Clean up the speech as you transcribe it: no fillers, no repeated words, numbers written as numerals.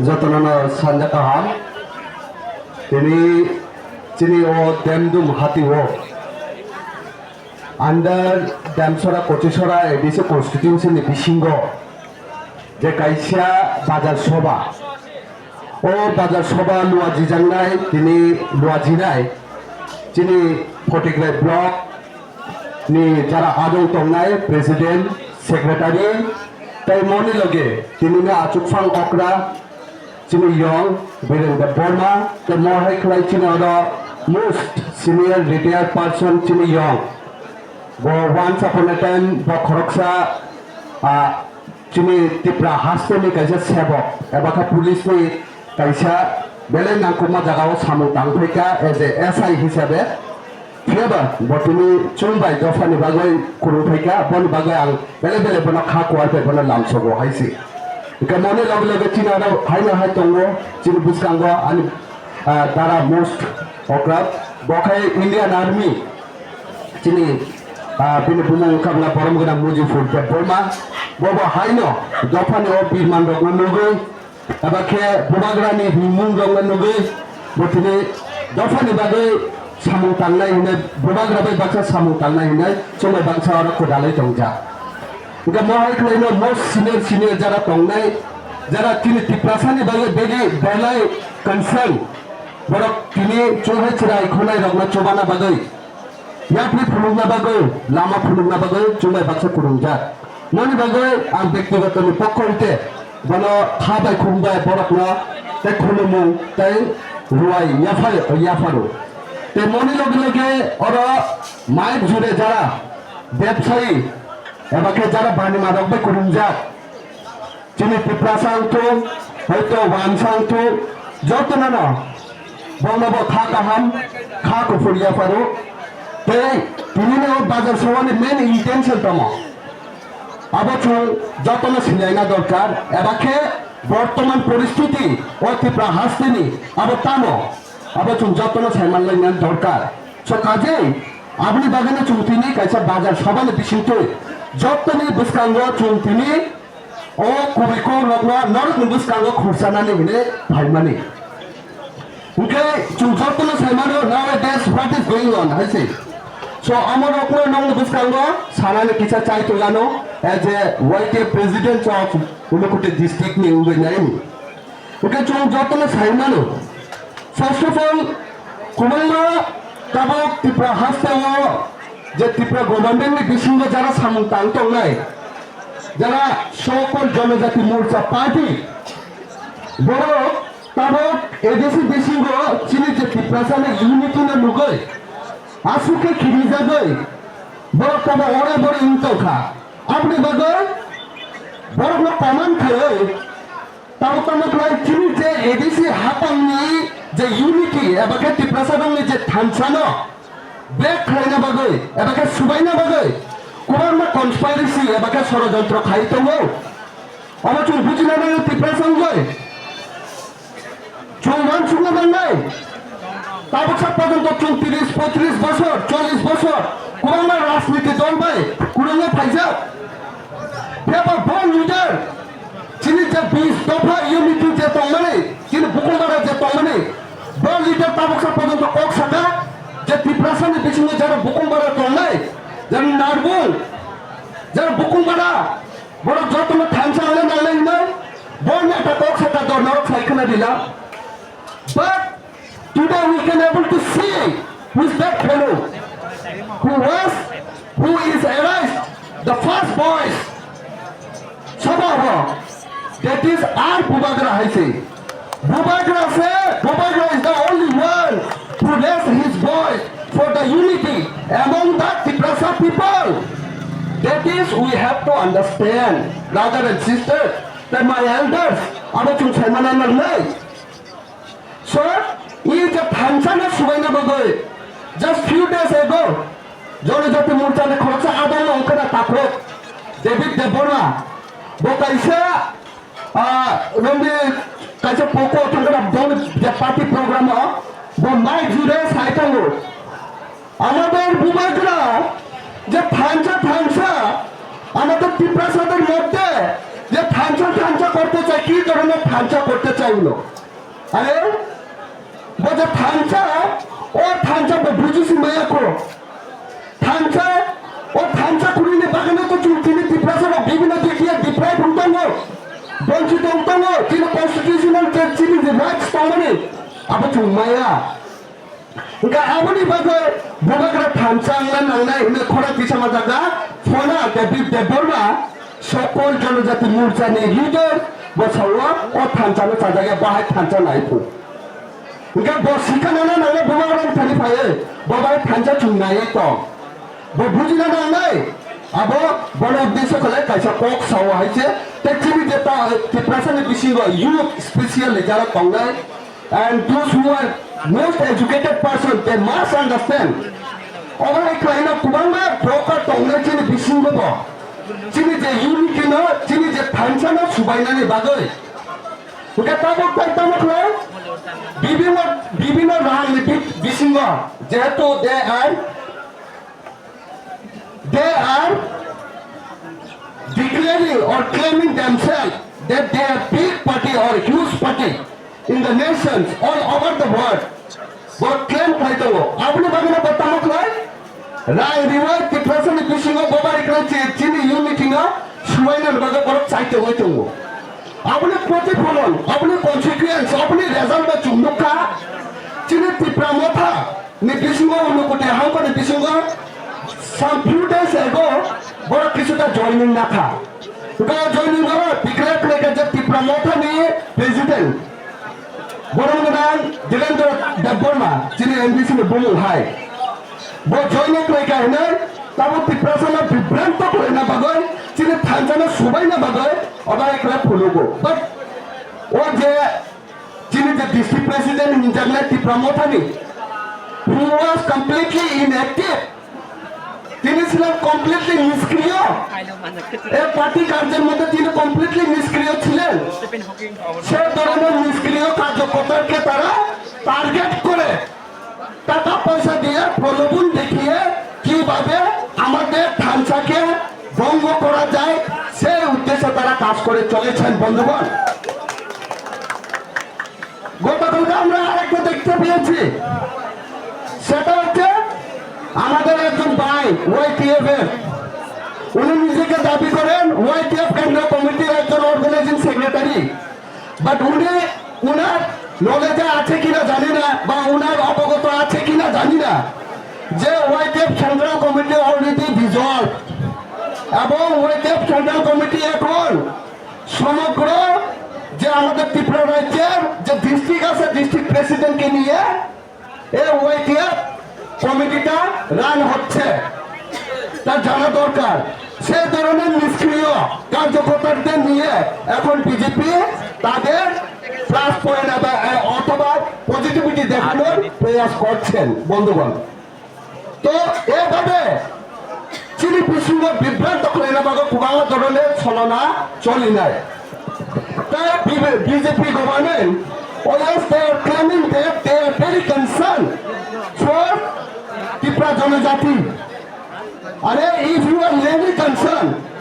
যতনানো সানজা কাহাম তিনি ও দেমদুম হাতি ও under দেমসরা কচিসরা ADC কনস্টিটিউশনनि বিসিঙ্গ যে কাইসা বাজার সভা ও বাজার সভা লুয়া জিজাंनाय তিনি লুয়া জিনাय তিনি ফটিকরাय ব্লক नि যারা আদৌ তংনাय প্রেসিডেন্ট সেক্রেটারি তাই মনি লগে তিনি আচুকফাং অকরা তিনি ইয়ং বীরেন্দ্র বর্মা তে মহাই খলাই তিনি মোস্ট সিনিয়র রিটায়ার্ড পারসন তিনি young once upon a time খরকসা তিনি ত্রিপুরা হাসপাতালनि কাইসা সেবক एबा पुलिसनि कायसा बेले नांगौमा जागाव सामु दांफैका एज ए एसआई हिसाबै फेबा बटिनि चुंबाय दफानि बागै खुरुफैका बनि बागै आं बेले बेले बना खाकुआर बना लामसगो हाइसि इका मने लगे लगे चिनारा हाइना हाइ दंगो चिनि बुसकांगो आनि दारा मोस्ट अक्रा बखाय इंडियान आर्मी चिनि बिनि बुमु काबला बरमगना मुजिफुर बर्मा बबा हाइनो दफानि ओ बिमान रगन नुगै एबा के बुबाग्रानि हिमुं रगन नुगै बटिनि दफानि बागै सामु तांनाय हिने बुबाग्रा बाय बाक्सा सामु तांनाय हिने समय बाक्सा आरो कोदालै दंजा इका महाय खलायनो मोस्ट सिनियर जारा दंनाय जारा तिनि तिप्रासानि बागै बेगे बेलाय कनसार्न बरक तिनि चोहाय चिरा इखनाय रगना चोबाना बागै यापनि फुलुंना बागै लामा फुलुंना बागै चुमाय बाक्सा कुरुंजा ननि बागै आं व्यक्तिगतनि पक्षनिते बनो थाबाय खुंबाय बरकना ते खुलुमु ते रुवाय याफारो ते मनि लगे लगे और माइक जुड़े जारा व्यवसायी एबा के जारा बानि मादकबे कुरुंजा चिनि पिप्रासांतो हयतो वानसांतो जतनानो बंगबो खा काहाम खा कुफुरिया फारो ते तिनिनो बाजार सवानि मेन इंटेंशन दङ आबो जतन सिनायना दरकार एबा के बर्तमान परिस्थिति ओ त्रिपुरा हासनि आबो तानो आबो जतन सायमानलायना दरकार सो काजे आबनि बागाने चुंतिनि कायसा बाजार सवानि बिसिंतो जतनि बुसकांगो चुंतिनि ओ कुबिको रगना नरक बुसकांगो खुरसानानि हिने भाइमानि उनके जतन सायमानो nowadays what is going on I say so amar okno nong buskango sanane kicha chai tolano as a YK president of Ulukuti district ni ubenai uke chung jotona saimano first of all kumanga tabok Tripura hastawo je Tripura government ni bisingo jara samung tangtong nai jara সকল জনজাতি মোর্চা party বড় tabok এদেশি বিসিঙ্গো চিনি যে ত্রিপুরাসানে unity না লুগই আসুকে খিরি যাগই বড় তবে ওরে বড় ইন্তখা আপনি বাগই বড় বড় কমান খাই তাও তমক লাই চিনি যে এদেশি হাপাংনি যে ইউনিটি এবাকে ত্রিপুরাসানে যে থানছানো ব্রেক খাইনা বাগই এবাকে সুবাইনা বাগই কোরআন কনস্পাইরেসি এবাকে ষড়যন্ত্র খাইতমো অবচুন বুঝিনা না ত্রিপুরাসানে চৌমান শুনে নাই তাবছর পর্যন্ত 34-35 বছর 40 বছর কোন রাজনীতি দল ভাই কোন ফাইজা পেপার বল লিডার যিনি যে 20 দফা ইউনিটি যে তমানে যিনি বুকুমারা যে তমানে বল লিডার তাবছর পর্যন্ত কক সাকা যে ত্রিপুরাসানি বিচিনে যারা বুকুমারা তমায় যারা নারবুল যারা বুকুমারা বড় যতন থানসা হলে নালাই না বল একটা কক সাকা দরনর সাইখানা দিলা but today we can able to see who is that fellow who is arrested the first voice Sabha that is our Bubagra Haise Bubagra is the only one who raised his voice for the unity among the Tiprasa people that is we have to understand brothers and sisters that my elders abachun saimana nai so ये जब थानसाना सुबाइना बगै just few days ago जनजाति मोर्चा ने खरचा आदम अंकना ताको David देबोना बोकाइसा रंबे काइसा Poco थंगरा दल जे party programme बो mic जुरे साइतांगो আমাদের বুবাগরা যে থানসা আমাদের ত্রিপ্রাসাদের মধ্যে যে ঠাঞ্চা করতে চায়, কি ধরনের ঠাঞ্চা করতে চাই উলো? আরে বলছে ঠাঞ্চা বুঝিছি মায়াকো ঠাঞ্চা কুড়িনে বাগানে তো তিনি ত্রিপ্রাসাদের বিভিন্ন দিকে ডিপ্রাইভ ఉంటాను বঞ্চিত ఉంటాను তিনি কনস্টিটিউশনাল তিনি রাইটস পাওনি apa cumaya enggak apa nih bagai bukan kena ঠাঞ্চা নাংনাই ini খরা কিছু মাজাগা ফোনা দেববর্মা সকল জনজাতি মোর্চানি লিডার বসাওয়া ও ঠাঞ্চানো চাজাগে বাহাই ঠাঞ্চা নাইফু enggak bosikan nangna bukan orang tadi paye babai ঠাঞ্চা চুংনাই তো বুঝিনা নাংনাই abo বড় উদ্দেশ্য করে কাইসা কক সাওয়া হইছে তেচিবি যেটা ত্রিপ্রাসানি বিশিঙ্গ ইউথ স্পেশালি যারা কংনাই and those who are most educated person they must understand orai klaina kubanga broker tongna chini bisingo bo chini je unity no chini je thancha no subaina ni bagoi uka tabok kla bibino rangnitik bisingo jehetu they are declaring or claiming themselves that they are big party or huge party in the nations all over the world. But claim kaito apni bagana batamak lai rai riwai ত্রিপ্রাসানি বিশিঙ্গ বাবাই করেছে চিনি unity না সুবাইনার বাগে বড় চাইতে হইতো আপনি প্রতিফলন আপনি কনসিকুয়েন্স আপনি রেজাল্ট বা চুম্বকা চিনি ত্রিপ্রামথা নি বিশিঙ্গ অনুকুটে হাঙ্কনে বিশিঙ্গ some few days ago বড় কিছুটা জয়েনিং না থা তো জয়েনিং হলো ডিক্লেয়ার করে যে ত্রিপ্রামথা নিয়ে প্রেসিডেন্ট বড়মগান দিলেন্দ্র দেববর্মা যিনি এনবিসি में बोलो हाय वो জয়েনিং করে কাহিনী তাবো ত্রিপ্রাসানা বিভ্রান্ত করে না বাগয় যিনি থানজানা সবাই না বাগয় অবা একলা ফলোগো বাট ও যে যিনি যে ডিস্ট্রিক্ট প্রেসিডেন্ট ইন্টারনেট ত্রিপ্রামথানি who was completely inactive তিনি ছিলেন কমপ্লিটলি নিষ্ক্রিয় এই পার্টি কার্যের মধ্যে তিনি কমপ্লিটলি নিষ্ক্রিয় ছিলেন সে ধরনের নিষ্ক্রিয় কার্যকর্তাকে তারা টার্গেট করে টাকা পয়সা দিয়ে প্রলোভন দেখিয়ে কিভাবে আমাদের ঠাঞ্চাকে ভঙ্গ করা যায় সেই উদ্দেশ্যে তারা কাজ করে চলেছেন বন্ধুগণ গতকালকে আমরা আরেকটা দেখতে পেয়েছি সেটা হচ্ছে আমাদের একজন ভাই ওয়াইটিএফ এর উনি নিজেকে দাবি করেন ওয়াইটিএফ কেন্দ্রীয় কমিটির একজন অর্গানাইজিং সেক্রেটারি বাট উনার নলেজে আছে কিনা জানি না বা উনার অবগত আছে কিনা জানি না যে YTF central committee already dissolved এবং ওয়াইটিএফ সেন্ট্রাল কমিটি এখন সমগ্র যে আমাদের ত্রিপুরা রাজ্যের যে ডিস্ট্রিক্ট আছে ডিস্ট্রিক্ট প্রেসিডেন্টকে নিয়ে এই ওয়াইটিএফ কমিটিটা রান হচ্ছে তার জানা দরকার সে ধরনের নিষ্ক্রিয় কার্যকর্তাদের নিয়ে এখন বিজেপি তাদের প্লাস পয়েন্ট অথবা পজিটিভিটি দেখানোর প্রয়াস করছেন বন্ধুগণ তো এভাবে চিনি বিশৃঙ্গ বিভ্রান্ত করে নেবার কুবাঙ্গ ধরনের ছলনা চলি নাই তাই BJP government always they are claiming that they are very concerned for Tripura Janajati. If you are really concerned